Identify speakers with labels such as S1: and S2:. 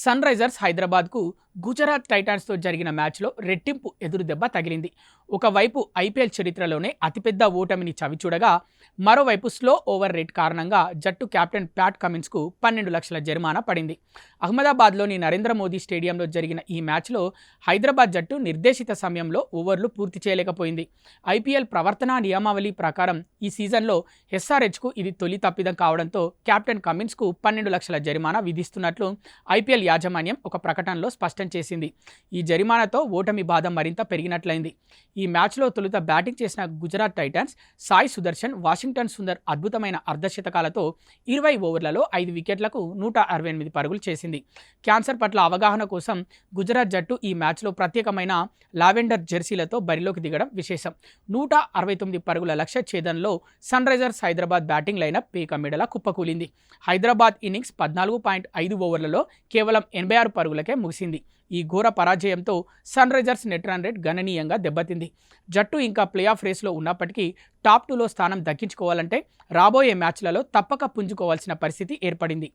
S1: Sun Risers హైదరాబాద్కు గుజరాత్ టైటాన్స్తో జరిగిన మ్యాచ్లో రెట్టింపు ఎదురు దెబ్బ తగిలింది. ఒకవైపు ఐపీఎల్ చరిత్రలోనే అతిపెద్ద ఓటమిని చవిచూడగా, మరోవైపు స్లో ఓవర్ రేట్ కారణంగా జట్టు కెప్టెన్ ప్యాట్ కమిన్స్కు 12 లక్షల జరిమానా పడింది. అహ్మదాబాద్లోని నరేంద్ర మోదీ స్టేడియంలో జరిగిన ఈ మ్యాచ్లో హైదరాబాద్ జట్టు నిర్దేశిత సమయంలో ఓవర్లు పూర్తి చేయలేకపోయింది. ఐపీఎల్ ప్రవర్తనా నియమావళి ప్రకారం ఈ సీజన్లో ఎస్ఆర్హెచ్కు ఇది తొలి తప్పిదం కావడంతో కెప్టెన్ కమిన్స్కు 12 లక్షల జరిమానా విధిస్తున్నట్లు ఐపీఎల్ యాజమాన్యం ఒక ప్రకటనలో స్పష్టం చేసింది. ఈ జరిమానాతో ఓటమి బాధ మరింత పెరిగినట్లయింది. ఈ మ్యాచ్లో తొలుత బ్యాటింగ్ చేసిన గుజరాత్ టైటాన్స్ సాయి సుదర్శన్, వాషింగ్టన్ సుందర్ అద్భుతమైన అర్ధశతకాలతో 20 ఓవర్లలో 5 వికెట్లకు 168 పరుగులు చేసింది. క్యాన్సర్ పట్ల అవగాహన కోసం గుజరాత్ జట్టు ఈ మ్యాచ్లో ప్రత్యేకమైన లావెండర్ జెర్సీలతో బరిలోకి దిగడం విశేషం. 169 పరుగుల లక్ష్య ఛేదనలో Sunrisers Hyderabad batting lineup పీకమిడలా కుప్పకూలింది. హైదరాబాద్ ఇన్నింగ్స్ 14.5 ఓవర్లలో కేవలం 86 పరుగులకే ముగిసింది. ఈ ఘోర పరాజయంతో Sunrisers net run rate గణనీయంగా దెబ్బతింది. జట్టు ఇంకా ప్లే ఆఫ్ రేస్లో ఉన్నప్పటికీ టాప్ 2లో స్థానం దక్కించుకోవాలంటే రాబోయే మ్యాచ్లలో తప్పక పుంజుకోవాల్సిన పరిస్థితి ఏర్పడింది.